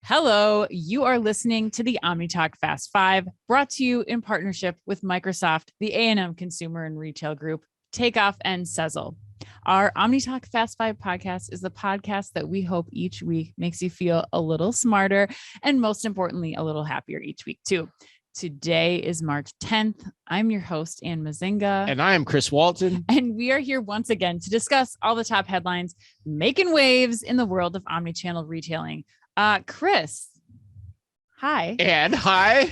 Hello, you are listening to the OmniTalk Fast 5, brought to you in partnership with Microsoft, the A&M Consumer and Retail Group, Takeoff, and Sezzle. Our OmniTalk Fast 5 podcast is the podcast that we hope each week makes you feel a little smarter and, most importantly, a little happier each week, too. Today is March 10th. I'm your host, Ann Mazinga. And I am Chris Walton. And we are here once again to discuss all the top headlines making waves in the world of omnichannel retailing. Chris, hi. And hi.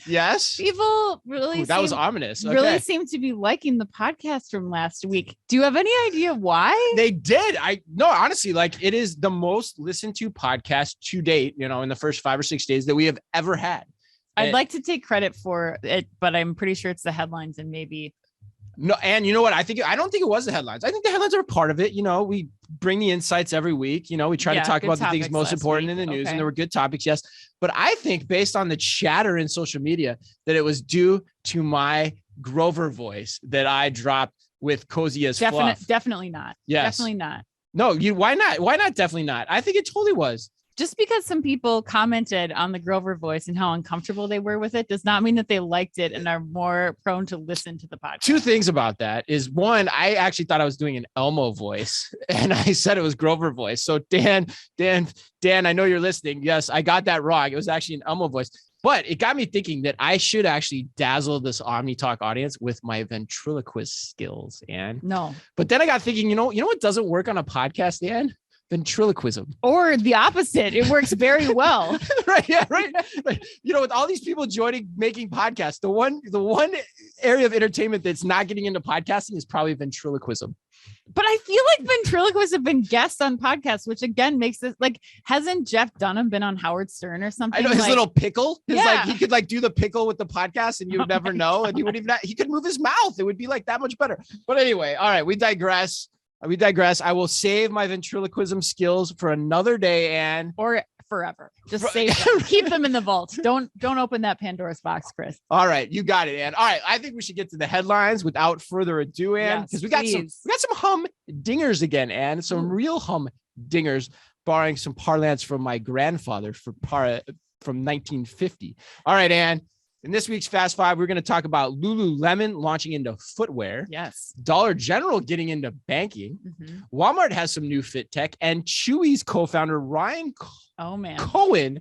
Yes. People really that was ominous. Okay. Really seem to be liking the podcast from last week. Do you have any idea why? They did. Honestly, it is the most listened to podcast to date, in the first 5 or 6 days that we have ever had. I'd like to take credit for it, but I'm pretty sure it's the headlines and maybe. No, and you know what? I don't think it was the headlines. I think the headlines are a part of it. We bring the insights every week. We try to talk about the things most important in the news, and there were good topics, yes. But I think based on the chatter in social media that it was due to my Grover voice that I dropped with Cozy as Fluff. Definitely not. Yes. Definitely not. No, why not? Why not? Definitely not. I think it totally was. Just because some people commented on the Grover voice and how uncomfortable they were with it does not mean that they liked it and are more prone to listen to the podcast. Two things about that is, one, I actually thought I was doing an Elmo voice and I said it was Grover voice. So Dan, I know you're listening. Yes, I got that wrong. It was actually an Elmo voice, but it got me thinking that I should actually dazzle this OmniTalk audience with my ventriloquist skills. And no, but then I got thinking, you know what doesn't work on a podcast, Dan? Ventriloquism. Or the opposite. It works very well. Right. Yeah. Right. With all these people making podcasts, the one area of entertainment that's not getting into podcasting is probably ventriloquism. But I feel like ventriloquists have been guests on podcasts, which again makes this hasn't Jeff Dunham been on Howard Stern or something? I know his little pickle. He could do the pickle with the podcast and you would never know. And he could move his mouth. It would be that much better. But anyway, all right, we digress. I will save my ventriloquism skills for another day or forever. Just save them. Keep them in the vault. Don't open that Pandora's box, Chris. All right, you got it, Ann. All right, I think we should get to the headlines without further ado, Ann, because we got some humdingers again, Ann. Some real humdingers, borrowing some parlance from my grandfather from 1950. All right, Ann. In this week's Fast Five, we're going to talk about Lululemon launching into footwear. Yes. Dollar General getting into banking. Mm-hmm. Walmart has some new fit tech, and Chewy's co-founder Ryan Cohen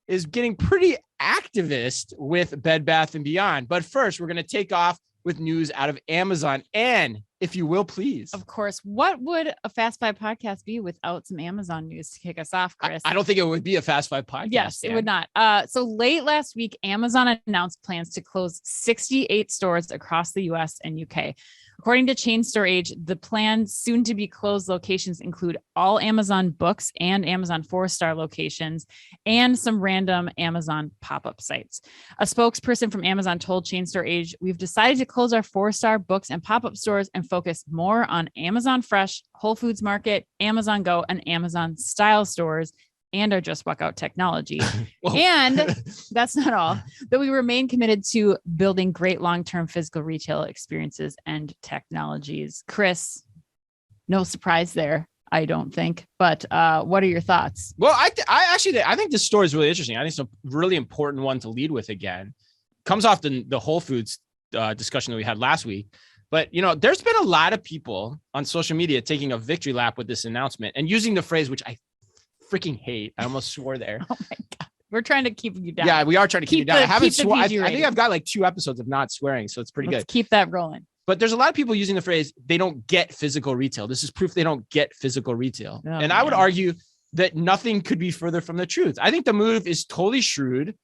is getting pretty activist with Bed Bath & Beyond. But first, we're going to take off with news out of Amazon. And if you will, please. Of course. What would a Fast Five podcast be without some Amazon news to kick us off, Chris? I don't think it would be a Fast Five podcast. Yes, it would not. So late last week, Amazon announced plans to close 68 stores across the US and UK. According to Chain Store Age, the planned soon-to-be closed locations include all Amazon Books and Amazon 4-star locations and some random Amazon pop-up sites. A spokesperson from Amazon told Chain Store Age, "We've decided to close our 4-star Books and pop-up stores and focus more on Amazon Fresh, Whole Foods Market, Amazon Go, and Amazon Style stores and our Just Walk Out technology." And that's not all, that we remain committed to building great long-term physical retail experiences and technologies. Chris, no surprise there, I don't think. But what are your thoughts? Well, I think this story is really interesting. I think it's a really important one to lead with again. Comes off the Whole Foods discussion that we had last week. But, there's been a lot of people on social media taking a victory lap with this announcement and using the phrase, which I freaking hate. I almost swore there. Oh my God. We're trying to keep you down. Yeah, we are trying to keep you down. I haven't sworn. I think I've got 2 episodes of not swearing, so it's pretty good. Keep that rolling. But there's a lot of people using the phrase, they don't get physical retail. This is proof they don't get physical retail. And I would argue that nothing could be further from the truth. I think the move is totally shrewd.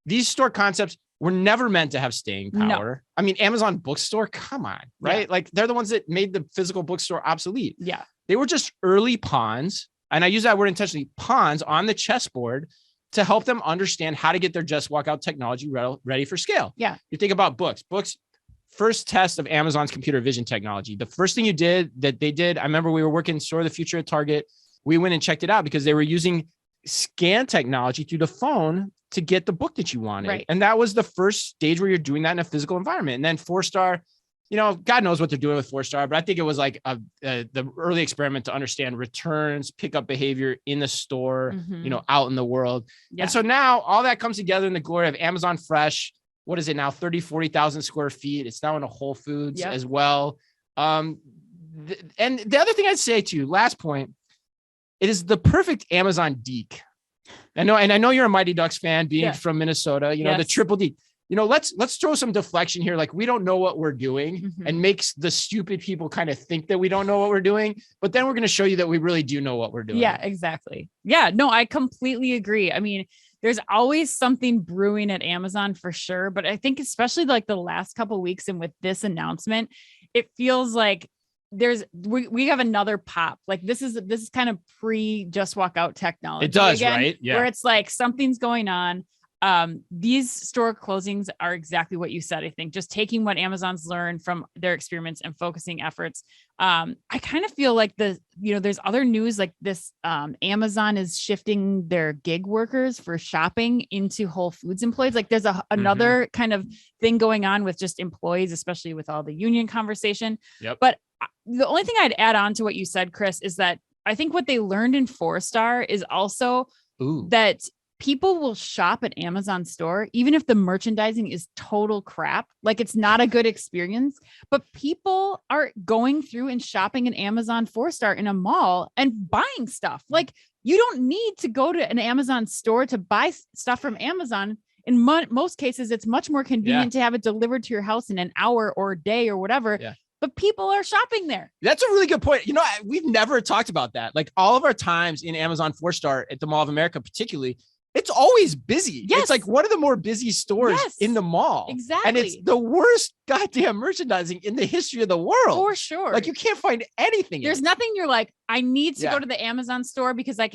These store concepts were never meant to have staying power. No. I mean, Amazon bookstore, come on, right? Yeah. They're the ones that made the physical bookstore obsolete. Yeah. They were just early pawns. And I use that word intentionally, pawns on the chessboard to help them understand how to get their Just Walk Out technology ready for scale. Yeah. You think about books, first test of Amazon's computer vision technology. The first thing they did, I remember we were working Store of the Future at Target. We went and checked it out because they were using scan technology through the phone to get the book that you wanted. Right. And that was the first stage where you're doing that in a physical environment. And then 4-star God knows what they're doing with 4-star, but I think it was like the early experiment to understand returns, pickup behavior in the store, out in the world. Yeah. And so now all that comes together in the glory of Amazon Fresh. What is it now? 40,000 square feet. It's now in a Whole Foods as well. And the other thing I'd say to you, last point, it is the perfect Amazon Deke. I know you're a Mighty Ducks fan, being from Minnesota, the triple D. Let's throw some deflection here. Like, we don't know what we're doing and makes the stupid people kind of think that we don't know what we're doing. But then we're going to show you that we really do know what we're doing. Yeah, exactly. Yeah, no, I completely agree. I mean, there's always something brewing at Amazon for sure. But I think especially like the last couple of weeks and with this announcement, it feels like we have another pop. Like this is kind of pre Just Walk Out technology. It does, again, right? Yeah. Where it's like something's going on. These store closings are exactly what you said. I think just taking what Amazon's learned from their experiments and focusing efforts. I kind of feel like there's other news like this. Amazon is shifting their gig workers for shopping into Whole Foods employees. Like there's another kind of thing going on with just employees, especially with all the union conversation. Yep. But the only thing I'd add on to what you said, Chris, is that I think what they learned in 4-star is also that people will shop at Amazon store, even if the merchandising is total crap. Like it's not a good experience, but people are going through and shopping an Amazon 4-star in a mall and buying stuff. Like you don't need to go to an Amazon store to buy stuff from Amazon. In most cases, it's much more convenient to have it delivered to your house in an hour or a day or whatever. Yeah. But people are shopping there. That's a really good point. We've never talked about that. Like all of our times in Amazon 4-star at the Mall of America, particularly, it's always busy. Yes. It's like one of the more busy stores in the mall. Exactly. And it's the worst goddamn merchandising in the history of the world. For sure. Like you can't find anything. There's nothing you're like, I need to go to the Amazon store because I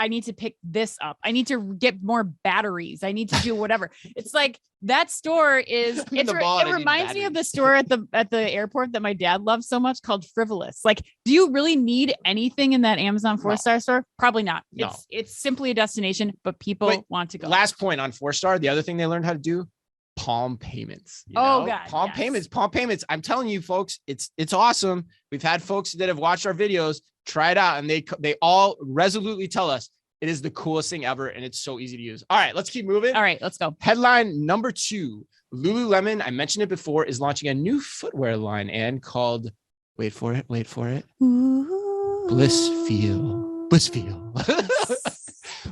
need to pick this up. I need to get more batteries. I need to do whatever. It's like that store is, it reminds me of the store at the airport that my dad loves so much called Frivolous. Like, do you really need anything in that Amazon 4-star store? Probably not. No. It's simply a destination, but people want to go. Last point on 4-star. The other thing they learned how to do, palm payments. God. Palm payments. I'm telling you folks, it's awesome. We've had folks that have watched our videos, try it out, and they all resolutely tell us it is the coolest thing ever. And it's so easy to use. All right, let's keep moving. All right, let's go. Headline number 2, Lululemon, I mentioned it before, is launching a new footwear line and called, wait for it. Blissfeel.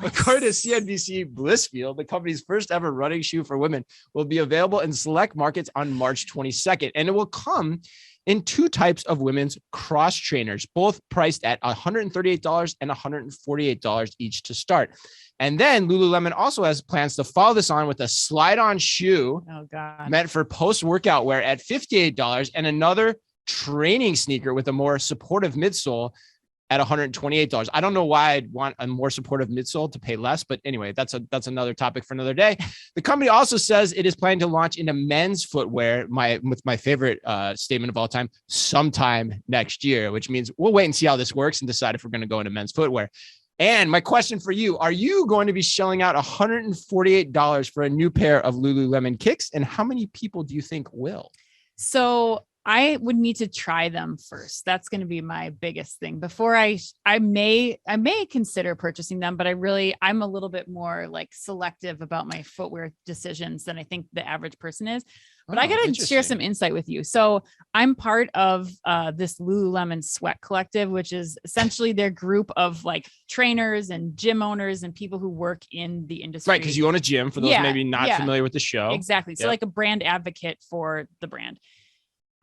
According to CNBC, Blissfeel, the company's first ever running shoe for women, will be available in select markets on March 22nd. And it will come in 2 types of women's cross trainers, both priced at $138 and $148 each to start. And then Lululemon also has plans to follow this on with a slide-on shoe meant for post-workout wear at $58 and another training sneaker with a more supportive midsole at $128. I don't know why I'd want a more supportive midsole to pay less, but anyway, that's another topic for another day. The company also says it is planning to launch into men's footwear, with my favorite statement of all time, sometime next year, which means we'll wait and see how this works and decide if we're going to go into men's footwear. And my question for you, are you going to be shelling out $148 for a new pair of Lululemon kicks? And how many people do you think will? So I would need to try them first. That's going to be my biggest thing before I may consider purchasing them, but I'm a little bit more like selective about my footwear decisions than I think the average person is. But I got to share some insight with you. So I'm part of this Lululemon Sweat Collective, which is essentially their group of like trainers and gym owners and people who work in the industry. Right, because you own a gym for those maybe not familiar with the show. Exactly. So like a brand advocate for the brand.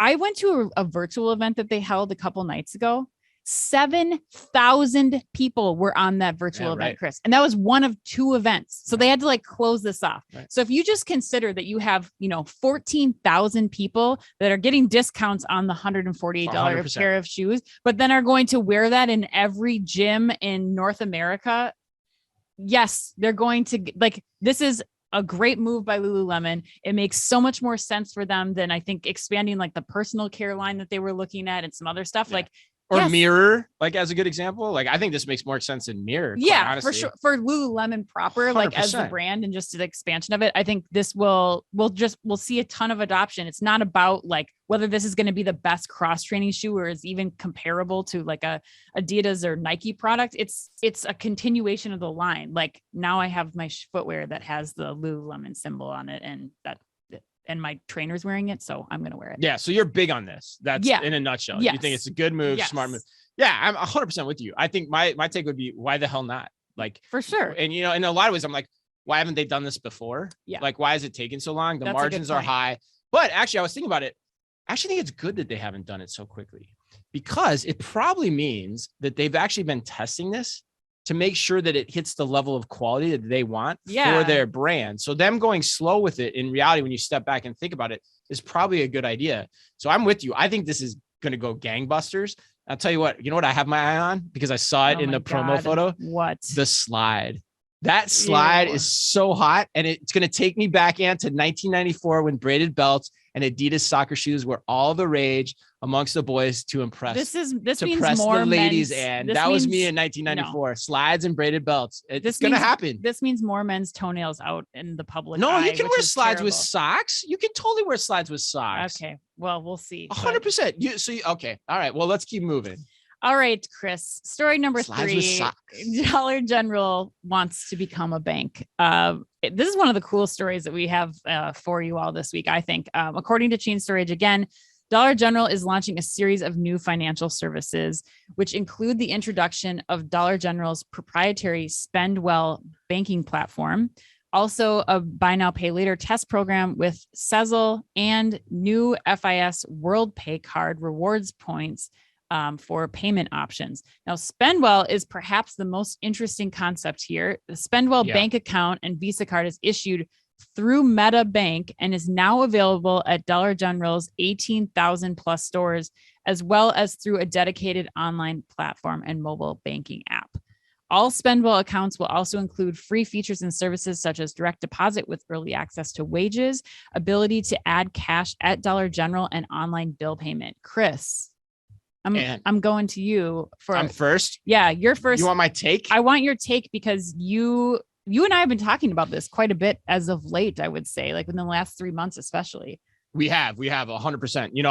I went to a virtual event that they held a couple nights ago. 7,000 people were on that virtual event, Chris. And that was one of 2 events. So they had to like close this off. Right. So if you just consider that you have, 14,000 people that are getting discounts on the $148 100%. Pair of shoes, but then are going to wear that in every gym in North America. Yes, they're going to this is a great move by Lululemon. It makes so much more sense for them than I think expanding like the personal care line that they were looking at and some other stuff. Yeah. Like Or Mirror, like as a good example. Like I think this makes more sense than Mirror. Yeah, for sure. For Lululemon proper, 100%. Like as the brand and just the expansion of it, I think this we'll see a ton of adoption. It's not about like whether this is going to be the best cross training shoe or is even comparable to like a Adidas or Nike product. It's a continuation of the line. Like now I have my footwear that has the Lululemon symbol on it, and my trainer's wearing it, so I'm going to wear it. Yeah. So you're big on this. That's in a nutshell. Yes. You think it's a good move, smart move. Yeah, I'm 100% with you. I think my take would be, why the hell not? Like for sure. And in a lot of ways, I'm like, why haven't they done this before? Yeah. Like, why is it taking so long? The margins are high. But actually, I was thinking about it. I actually think it's good that they haven't done it so quickly, because it probably means that they've actually been testing this to make sure that it hits the level of quality that they want for their brand. So them going slow with it, in reality, when you step back and think about it, is probably a good idea. So I'm with you. I think this is going to go gangbusters. I'll tell you what, I have my eye on, because I saw it in the promo photo. What? The slide. That slide is so hot, and it's going to take me back into 1994 when braided belts and Adidas soccer shoes were all the rage amongst the boys to impress. This means more the ladies, and that was me in 1994. No. Slides and braided belts. It's going to happen. This means more men's toenails out in the public. No, eye, you can wear slides with socks. You can totally wear slides with socks. Okay, well, we'll see. 100%. Okay, all right. Well, let's keep moving. All right, Chris. Story number 3. Dollar General wants to become a bank. This is one of the cool stories that we have for you all this week, I think. According to Chain Storage, again, Dollar General is launching a series of new financial services, which include the introduction of Dollar General's proprietary Spendwell banking platform, also a buy now, pay later test program with Sezzle, and new FIS World Pay card rewards points for payment options. Now, Spendwell is perhaps the most interesting concept here. The Spendwell bank account and Visa card is issued through Meta Bank and is now available at Dollar General's 18,000 plus stores, as well as through a dedicated online platform and mobile banking app. All Spendwell accounts will also include free features and services such as direct deposit with early access to wages, ability to add cash at Dollar General, and online bill payment. Chris, I'm going to you for. I'm first. Yeah, you're first. You want my take? I want your take, because you and I have been talking about this quite a bit as of late, I would say, like in the last 3 months, especially. We have 100%. You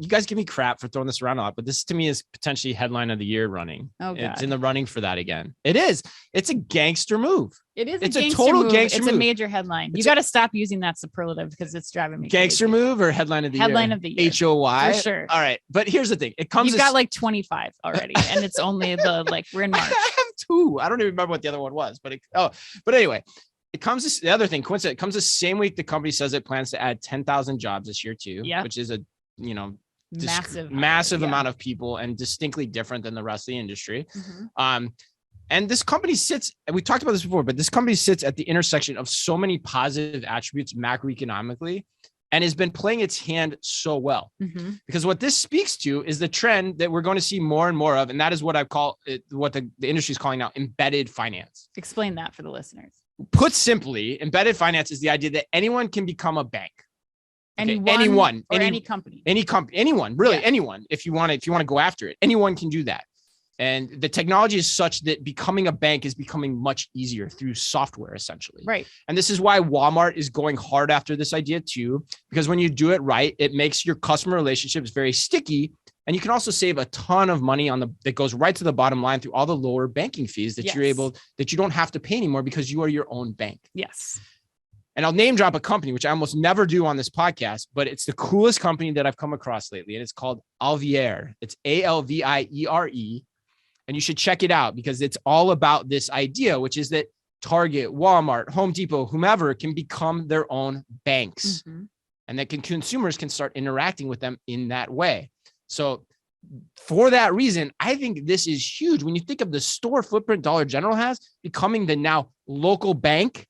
guys give me crap for throwing this around a lot, but this to me is potentially headline of the year running. Oh, God. It's in the running for that again. It is. It's a gangster move. It is. It's a total gangster move. It's a major headline. You got to stop using that superlative, because it's driving me gangster crazy. Move or headline of the year? Headline of the year. HOY. For sure. All right. But here's the thing. You've got like 25 already, and it's only we're in March. I have 2. I don't even remember what the other one was, but anyway. It comes the other thing. Coincident. It comes the same week the company says it plans to add 10,000 jobs this year too, which is a massive amount of people and distinctly different than the rest of the industry. Mm-hmm. And this company sits, and we talked about this before, but this company sits at the intersection of so many positive attributes macroeconomically, and has been playing its hand so well. Mm-hmm. Because what this speaks to is the trend that we're going to see more and more of, and that is what I call it, what the industry is calling now embedded finance. Explain that for the listeners. Put simply, embedded finance is the idea that anyone can become a bank. Any company. Anyone, really, anyone. If you want to go after it, anyone can do that. And the technology is such that becoming a bank is becoming much easier through software, essentially. Right. And this is why Walmart is going hard after this idea too, because when you do it right, it makes your customer relationships very sticky. And you can also save a ton of money that goes right to the bottom line through all the lower banking fees that you don't have to pay anymore, because you are your own bank. Yes. And I'll name drop a company, which I almost never do on this podcast, but it's the coolest company that I've come across lately. And it's called Alviere. It's ALVIERE. And you should check it out, because it's all about this idea, which is that Target, Walmart, Home Depot, whomever can become their own banks. Mm-hmm. And that consumers can start interacting with them in that way. So for that reason, I think this is huge. When you think of the store footprint Dollar General has, becoming the now local bank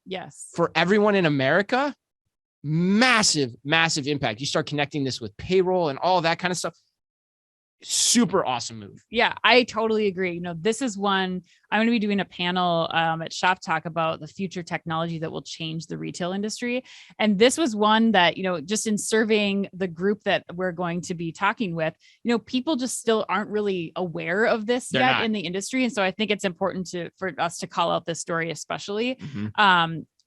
for everyone in America, massive, massive impact. You start connecting this with payroll and all that kind of stuff. super awesome move. Yeah, I totally agree. This is one I'm going to be doing a panel at Shop Talk about the future technology that will change the retail industry. And this was one that, just in surveying the group that we're going to be talking with, people just still aren't really aware of this yet in the industry. And so I think it's important for us to call out this story, especially.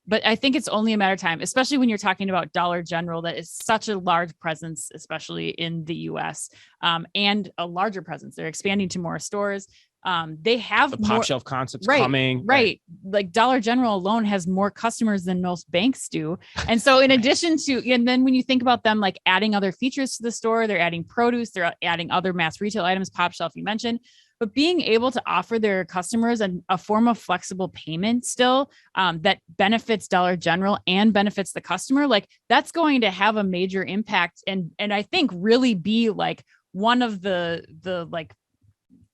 But I think it's only a matter of time, especially when you're talking about Dollar General, that is such a large presence, especially in the US, and a larger presence. They're expanding to more stores. They have the pop shelf concepts coming. Right. Like Dollar General alone has more customers than most banks do. And so in addition to, and then when you think about them, like adding other features to the store, they're adding produce, they're adding other mass retail items, pop shelf you mentioned, but being able to offer their customers a form of flexible payment still that benefits Dollar General and benefits the customer, like that's going to have a major impact. And I think really be like one of the like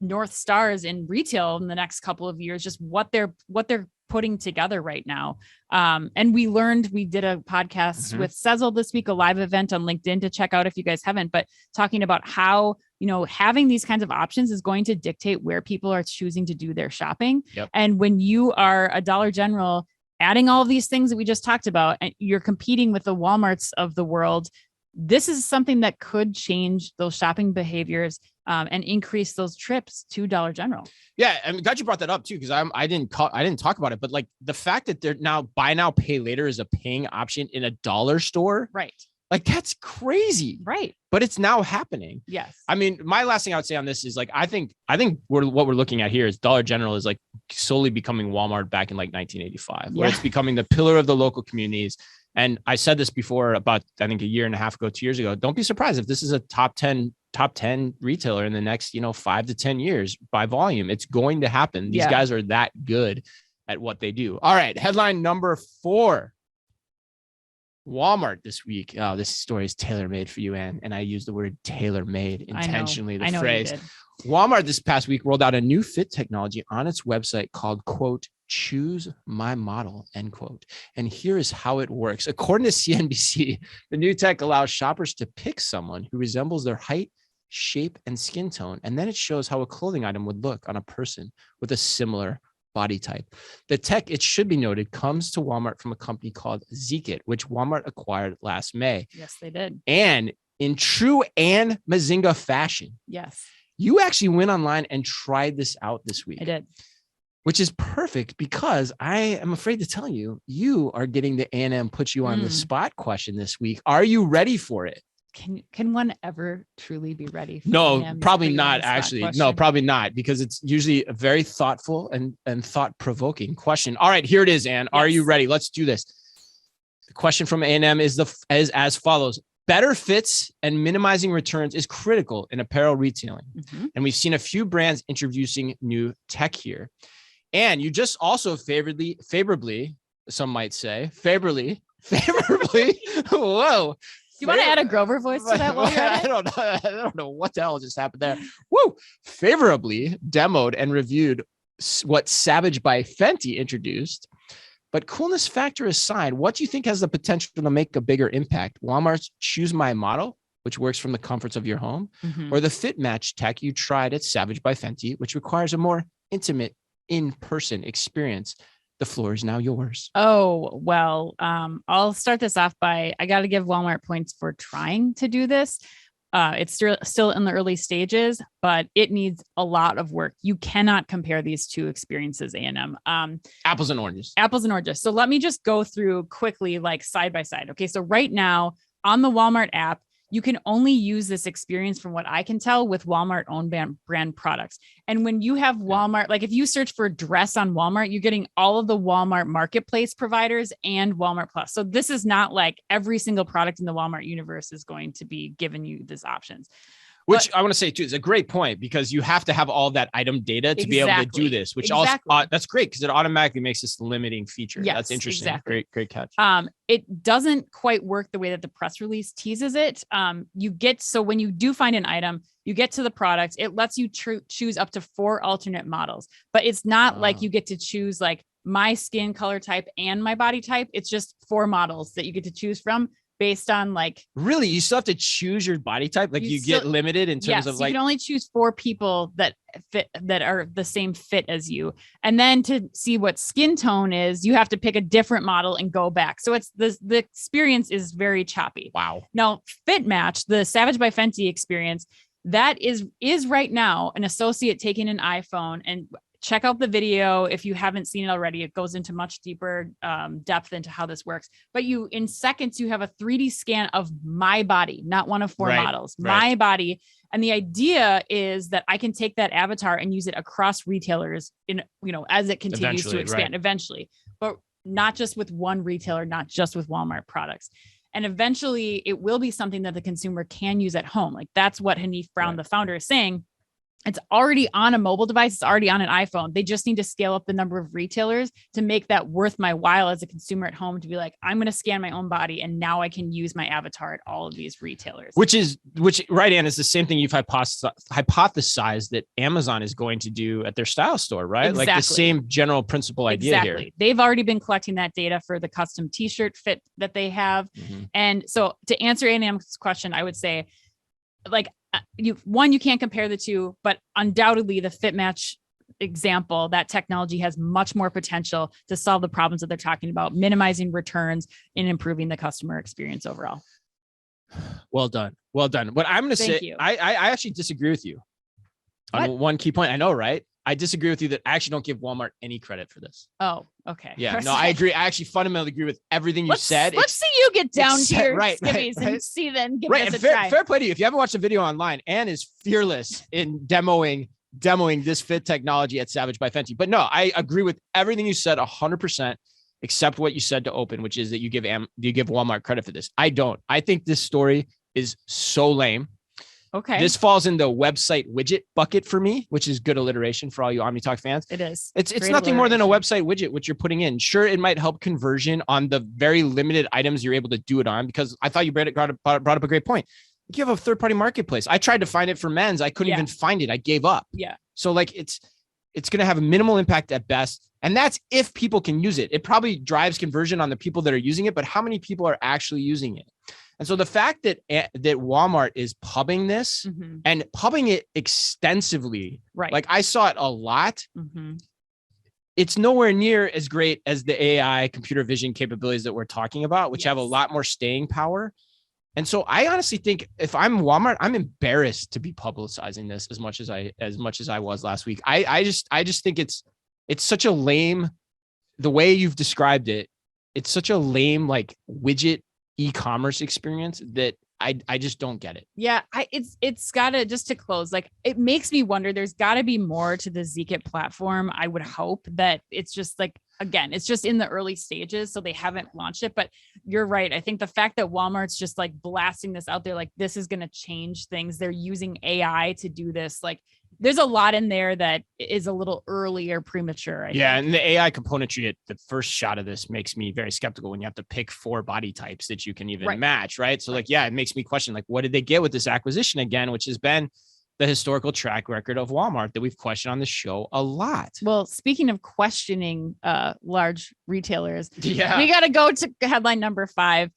North Stars in retail in the next couple of years, just what they're putting together right now. And we did a podcast with Sezzle this week, a live event on LinkedIn to check out if you guys haven't, but talking about how, having these kinds of options is going to dictate where people are choosing to do their shopping. Yep. And when you are a Dollar General, adding all of these things that we just talked about, and you're competing with the Walmarts of the world, this is something that could change those shopping behaviors and increase those trips to Dollar General. Yeah, I'm glad you brought that up too, because I didn't talk about it, but like the fact that they're now buy now pay later is a paying option in a dollar store, right? Like that's crazy, right? But it's now happening. Yes. I mean, my last thing I would say on this is like I think what we're looking at here is Dollar General is like slowly becoming Walmart back in like 1985, where it's becoming the pillar of the local communities. And I said this before about, I think a year and a half ago, 2 years ago, don't be surprised if this is a top 10 retailer in the next, 5 to 10 years by volume. It's going to happen. These guys are that good at what they do. All right. Headline number 4, Walmart this week. Oh, this story is tailor-made for you, Ann. And I use the word tailor-made intentionally, the phrase. Walmart this past week rolled out a new fit technology on its website called, quote, choose my model, end quote. And here is how it works. According to CNBC, the new tech allows shoppers to pick someone who resembles their height, shape, and skin tone. And then it shows how a clothing item would look on a person with a similar body type. The tech, it should be noted, comes to Walmart from a company called Zeekit, which Walmart acquired last May. Yes, they did. And in true Ann Mazinga fashion, yes, you actually went online and tried this out this week. I did. Which is perfect because I am afraid to tell you, you are getting the A&M put you on the spot question this week. Are you ready for it? Can one ever truly be ready? No, probably not actually. No, probably not, because it's usually a very thoughtful and thought-provoking question. All right, here it is, Ann. Yes. Are you ready? Let's do this. The question from A&M is as follows. Better fits and minimizing returns is critical in apparel retailing. And we've seen a few brands introducing new tech here. And you just also favorably, some might say, favorably, whoa. Do you want to add a Grover voice to that? I don't know what the hell just happened there. Woo! Favorably demoed and reviewed what Savage by Fenty introduced. But coolness factor aside, what do you think has the potential to make a bigger impact? Walmart's Choose My Model, which works from the comforts of your home, or the Fit Match tech you tried at Savage by Fenty, which requires a more intimate in-person experience? The floor is now yours. Oh, well, I'll start this off by, I got to give Walmart points for trying to do this. It's still in the early stages, but it needs a lot of work. You cannot compare these two experiences, A&M. Apples and oranges. So let me just go through quickly, like side by side. Okay. So right now on the Walmart app, you can only use this experience, from what I can tell, with Walmart own brand products. And when you have Walmart, like if you search for dress on Walmart, you're getting all of the Walmart marketplace providers and Walmart Plus. So this is not like every single product in the Walmart universe is going to be giving you these options. Which I want to say too is a great point, because you have to have all that item data to be able to do this, which also that's great, because it automatically makes this a limiting feature. Yes, that's interesting. Exactly. Great catch. It doesn't quite work the way that the press release teases it. So when you do find an item, you get to the product, it lets you choose up to 4 alternate models, but it's not like you get to choose like my skin color type and my body type. It's just 4 models that you get to choose from based on like. Really, you still have to choose your body type. Like you get limited in terms of like. You can only choose 4 people that are the same fit as you. And then to see what skin tone is, you have to pick a different model and go back. So it's the experience is very choppy. Wow. Now, Fit Match, the Savage by Fenty experience, that is right now an associate taking an iPhone, and check out the video if you haven't seen it already. It goes into much deeper depth into how this works. But in seconds, you have a 3D scan of my body, not one of 4 models, my body. And the idea is that I can take that avatar and use it across retailers as it continues to expand eventually, but not just with one retailer, not just with Walmart products. And eventually it will be something that the consumer can use at home. Like that's what Hanif Brown, the founder, is saying. It's already on a mobile device. It's already on an iPhone. They just need to scale up the number of retailers to make that worth my while as a consumer at home to be like, I'm going to scan my own body. And now I can use my avatar at all of these retailers. Which, Ann, is the same thing you've hypothesized that Amazon is going to do at their style store, right? Exactly. Like the same general principle idea here. They've already been collecting that data for the custom t-shirt fit that they have. Mm-hmm. And so to answer Ann's question, I would say like, you can't compare the two, but undoubtedly the Fit Match example, that technology has much more potential to solve the problems that they're talking about, minimizing returns and improving the customer experience overall. Well done. What I'm going to say, I actually disagree with you on one key point. I know, right? I disagree with you that I actually don't give Walmart any credit for this. Oh, okay. Yeah, no, I agree. I actually fundamentally agree with everything you said. Let's see you get down to your skivvies and see then give us a try. Fair play to you. If you haven't watched the video online, Ann is fearless in demoing this fit technology at Savage by Fenty. But no, I agree with everything you said 100%, except what you said to open, which is that you give Walmart credit for this. I don't. I think this story is so lame. Okay. This falls in the website widget bucket for me, which is good alliteration for all you OmniTalk fans. It is. It's nothing more than a website widget, which you're putting in. Sure, it might help conversion on the very limited items you're able to do it on, because I thought you brought up a great point. You have a third-party marketplace. I tried to find it for men's. I couldn't even find it. I gave up. Yeah. So like it's going to have a minimal impact at best. And that's if people can use it. It probably drives conversion on the people that are using it, but how many people are actually using it? And so the fact that Walmart is pubbing this and pubbing it extensively, right? Like I saw it a lot. Mm-hmm. It's nowhere near as great as the AI computer vision capabilities that we're talking about, which have a lot more staying power. And so I honestly think if I'm Walmart, I'm embarrassed to be publicizing this as much as I was last week. I just think it's such a lame, the way you've described it. It's such a lame like widget e-commerce experience that I just don't get it. Yeah, it's gotta, just to close, like it makes me wonder, there's gotta be more to the Zekit platform. I would hope that it's just like, again, it's just in the early stages, so they haven't launched it. But you're right. I think the fact that Walmart's just like blasting this out there, like this is going to change things. They're using AI to do this. Like there's a lot in there that is a little early or premature. I think. And the AI componentry at the first shot of this makes me very skeptical when you have to pick 4 body types that you can even match. Right. So like, it makes me question, like, what did they get with this acquisition again, which has been the historical track record of Walmart that we've questioned on the show a lot. Well, speaking of questioning large retailers, we got to go to headline number 5.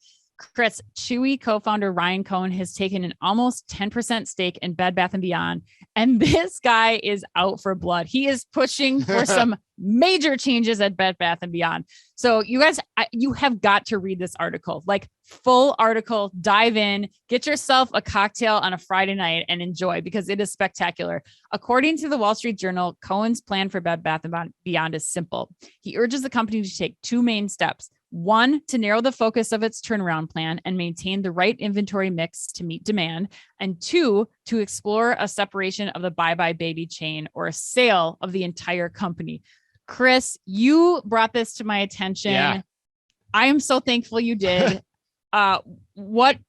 Chris, Chewy co-founder Ryan Cohen has taken an almost 10% stake in Bed Bath & Beyond. And this guy is out for blood. He is pushing for some major changes at Bed Bath & Beyond. So you guys, you have got to read this article, like full article, dive in, get yourself a cocktail on a Friday night and enjoy, because it is spectacular. According to the Wall Street Journal, Cohen's plan for Bed Bath & Beyond is simple. He urges the company to take 2 main steps. 1, to narrow the focus of its turnaround plan and maintain the right inventory mix to meet demand. And 2, to explore a separation of the Bye Bye Baby chain or a sale of the entire company. Chris, you brought this to my attention. Yeah. I am so thankful you did. What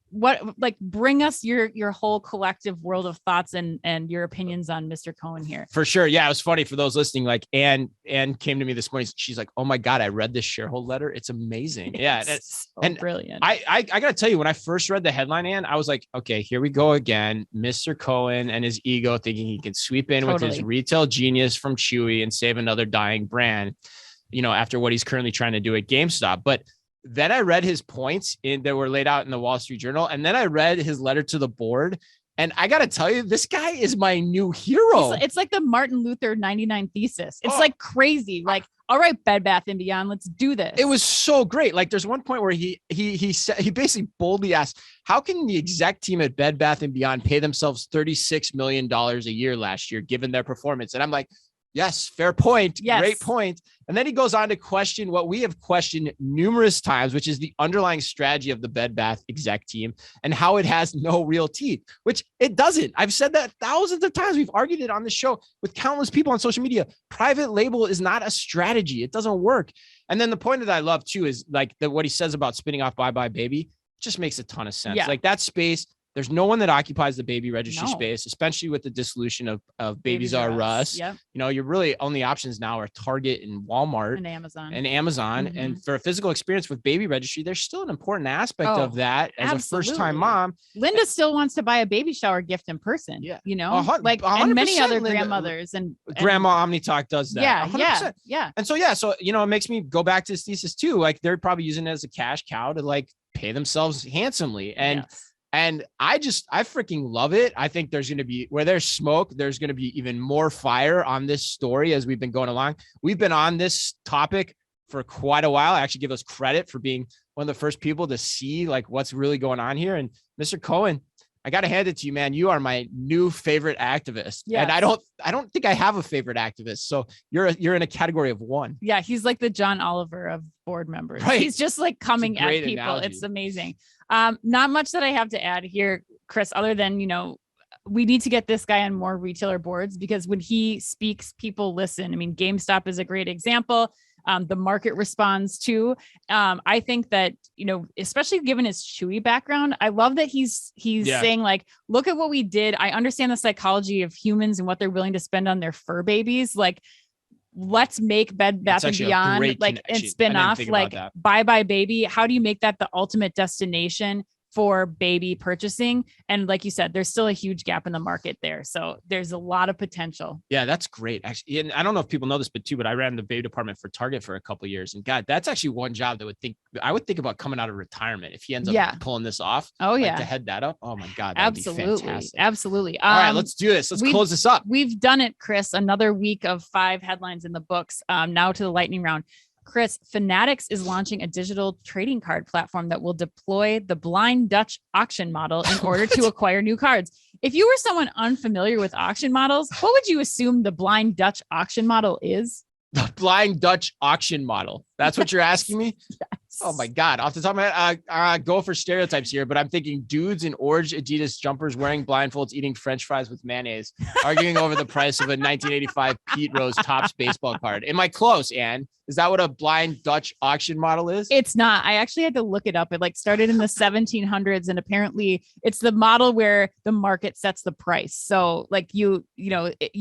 like bring us your whole collective world of thoughts and your opinions on Mr. Cohen here. For sure. Yeah. It was funny for those listening. Like Ann came to me this morning. She's like, oh my God, I read this shareholder letter. It's amazing. It's and brilliant. I got to tell you, when I first read the headline, Ann, I was like, okay, here we go again. Mr. Cohen and his ego thinking he can sweep in with his retail genius from Chewy and save another dying brand, after what he's currently trying to do at GameStop. But then I read his points that were laid out in the Wall Street Journal. And then I read his letter to the board. And I got to tell you, this guy is my new hero. It's like the Martin Luther 99 thesis. It's like crazy. Like, all right, Bed Bath & Beyond, let's do this. It was so great. Like there's one point where he basically boldly asked, how can the exec team at Bed Bath & Beyond pay themselves $36 million a year last year, given their performance? And I'm like, yes, fair point. Yes. Great point. And then he goes on to question what we have questioned numerous times, which is the underlying strategy of the Bed Bath exec team and how it has no real teeth, which it doesn't. I've said that thousands of times. We've argued it on the show with countless people on social media. Private label is not a strategy. It doesn't work. And then the point that I love too is like what he says about spinning off Bye Bye Baby just makes a ton of sense. Yeah. Like that space, there's no one that occupies the baby registry space, especially with the dissolution of Babies R Us. Yep. You know, your really only options now are Target and Walmart and Amazon. Mm-hmm. And for a physical experience with baby registry, there's still an important aspect of that as a first-time mom. Linda still wants to buy a baby shower gift in person. Yeah. You know, like and many other grandmothers and Grandma OmniTalk does that. Yeah. 100%. Yeah. And so, you know, it makes me go back to this thesis too. Like they're probably using it as a cash cow to like pay themselves handsomely. And I freaking love it. I think there's going to be, where there's smoke, there's going to be even more fire on this story as we've been going along. We've been on this topic for quite a while. I actually give us credit for being one of the first people to see like what's really going on here. And Mr. Cohen, I got to hand it to you, man. You are my new favorite activist. Yes. And I don't think I have a favorite activist. So you're in a category of one. Yeah. He's like the John Oliver of board members. Right. He's just like coming at people. Analogy. It's amazing. Not much that I have to add here, Chris, other than, you know, we need to get this guy on more retailer boards because when he speaks, people listen. I mean, GameStop is a great example. The market responds too. I think that, you know, especially given his Chewy background, I love that he's saying like, look at what we did. I understand the psychology of humans and what they're willing to spend on their fur babies. Like, let's make Bed Bath & Beyond like and spin off like Bye Bye Baby. How do you make that the ultimate destination for baby purchasing? And like you said, there's still a huge gap in the market there. So there's a lot of potential. Yeah, that's great. Actually, and I don't know if people know this, but I ran the baby department for Target for a couple of years. And God, that's actually one job that I would think about coming out of retirement if he ends up pulling this off. Oh yeah. To head that up. Oh my God. Absolutely. Absolutely. All right, let's do this. Let's close this up. We've done it, Chris. Another week of 5 headlines in the books. Now to the lightning round. Chris, Fanatics is launching a digital trading card platform that will deploy the Blind Dutch auction model in order to acquire new cards. If you were someone unfamiliar with auction models, what would you assume the Blind Dutch auction model is? The Blind Dutch auction model. That's what you're asking me? Yes. Oh my God. Off the top of my head, I go for stereotypes here, but I'm thinking dudes in orange Adidas jumpers wearing blindfolds, eating French fries with mayonnaise, arguing over the price of a 1985 Pete Rose Topps baseball card. Am I close, Ann? Is that what a Blind Dutch auction model is? It's not. I actually had to look it up. It like started in the 1700s, and apparently it's the model where the market sets the price. So like you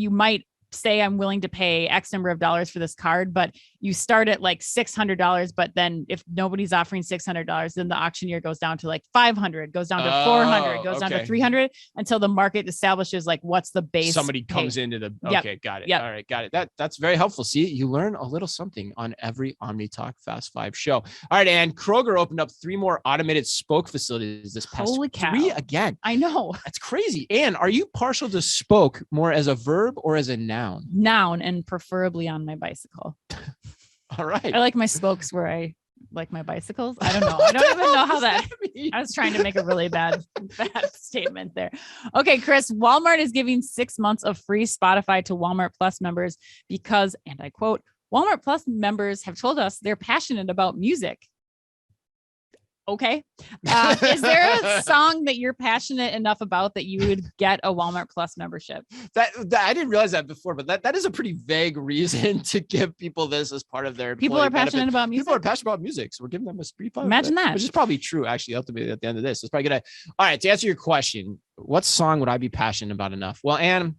might say I'm willing to pay X number of dollars for this card, but you start at like $600. But then if nobody's offering $600, then the auctioneer goes down to like 500, goes down to 400, goes down to 300 until the market establishes like what's the base. Somebody comes into the, okay, got it. Yep. All right, got it. That's very helpful. See, you learn a little something on every OmniTalk Fast 5 show. All right, and Kroger opened up 3 more automated spoke facilities this past Holy cow. 3 again. I know. That's crazy. Ann, are you partial to spoke more as a verb or as a noun? Noun, and preferably on my bicycle. All right. I like my spokes where I like my bicycles. I don't know. I don't even know how that means. I was trying to make a really bad statement there. Okay, Chris, Walmart is giving 6 months of free Spotify to Walmart Plus members because, and I quote, Walmart Plus members have told us they're passionate about music. Okay. Is there a song that you're passionate enough about that you would get a Walmart Plus membership? That I didn't realize that before, but that is a pretty vague reason to give people this as part of their people are passionate about music. People are passionate about music. So we're giving them a free fund. Imagine that. Which is probably true, actually, ultimately at the end of this. It's probably good. All right. To answer your question, what song would I be passionate about enough? Well, Ann,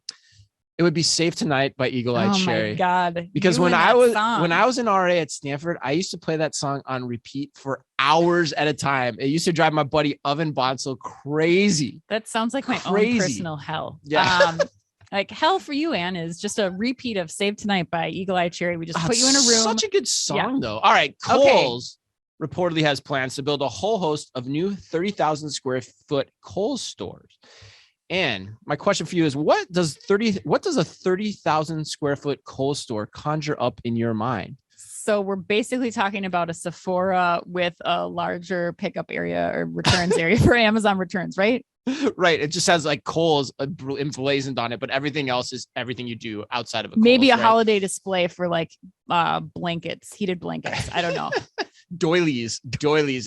it would be Safe Tonight by Eagle Eye Cherry. Oh my God. Because when I was in RA at Stanford, I used to play that song on repeat for hours at a time. It used to drive my buddy Oven Bonsall crazy. That sounds like my own personal hell. Yeah. Like hell for you, Ann, is just a repeat of Save Tonight by Eagle Eye Cherry. We just put you in a room. Such a good song though. All right. Coles. reportedly has plans to build a whole host of new 30,000 square foot Kohl's stores. And my question for you is, what does a 30,000 square foot Kohl's store conjure up in your mind? So we're basically talking about a Sephora with a larger pickup area or returns area for Amazon returns, right? Right. It just has like Kohl's emblazoned on it, but everything else is everything you do outside of a Kohl's, maybe a right? holiday display for like blankets, heated blankets. I don't know. doilies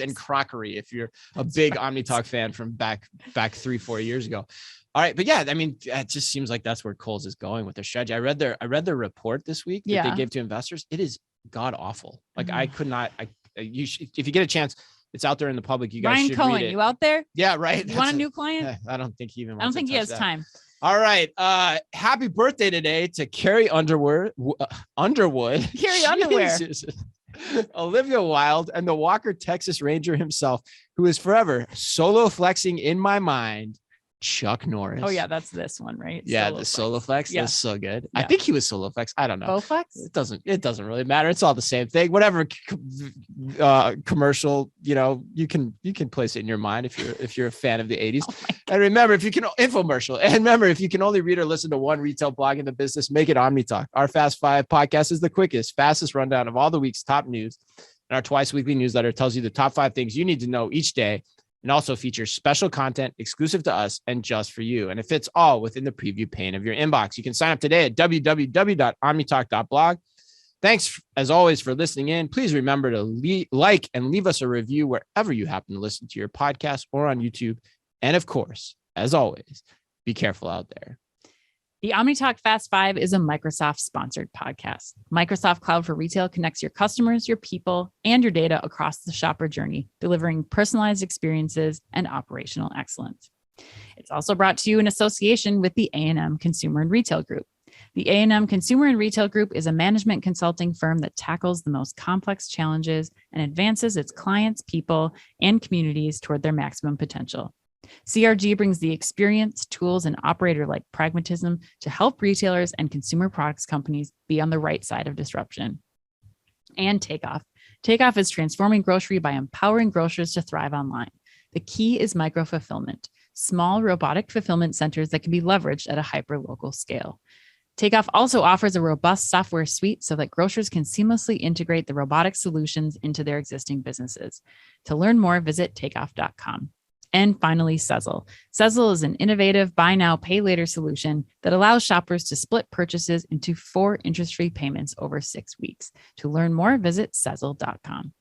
and crockery if you're a big OmniTalk fan from back 3-4 years ago. All right, but yeah, I mean, it just seems like that's where Kohl's is going with their strategy. I read their report this week that they gave to investors. It is god awful. Like I could not. You should, if you get a chance, it's out there in the public. You guys Ryan should Cohen, read it. you out there? Yeah, right. You want a new client? I don't think he even. I don't think he has time. All right. Happy birthday today to Carrie Underwood. Carrie Underwear. Olivia Wilde and the Walker Texas Ranger himself, who is forever solo flexing in my mind, Chuck Norris. Oh yeah, that's this one, right? Yeah, the solo flex. Yeah. That's so good. Yeah. I think he was solo flex. I don't know. Bowflex? It doesn't really matter. It's all the same thing. Whatever commercial, you can place it in your mind if you're a fan of the 80s. And remember, if you can only read or listen to one retail blog in the business, make it OmniTalk. Our Fast Five podcast is the quickest, fastest rundown of all the week's top news. And our twice weekly newsletter tells you the top 5 things you need to know each day, and also features special content exclusive to us and just for you. And it fits all within the preview pane of your inbox. You can sign up today at www.omnitalk.blog. Thanks, as always, for listening in. Please remember to like and leave us a review wherever you happen to listen to your podcast or on YouTube. And of course, as always, be careful out there. The OmniTalk Fast Five is a Microsoft-sponsored podcast. Microsoft Cloud for Retail connects your customers, your people, and your data across the shopper journey, delivering personalized experiences and operational excellence. It's also brought to you in association with the A&M Consumer and Retail Group. The A&M Consumer and Retail Group is a management consulting firm that tackles the most complex challenges and advances its clients, people, and communities toward their maximum potential. CRG brings the experience, tools, and operator-like pragmatism to help retailers and consumer products companies be on the right side of disruption. And Takeoff. Takeoff is transforming grocery by empowering grocers to thrive online. The key is micro-fulfillment, small robotic fulfillment centers that can be leveraged at a hyper-local scale. Takeoff also offers a robust software suite so that grocers can seamlessly integrate the robotic solutions into their existing businesses. To learn more, visit takeoff.com. And finally, Sezzle. Sezzle is an innovative buy now, pay later solution that allows shoppers to split purchases into 4 interest-free payments over 6 weeks. To learn more, visit Sezzle.com.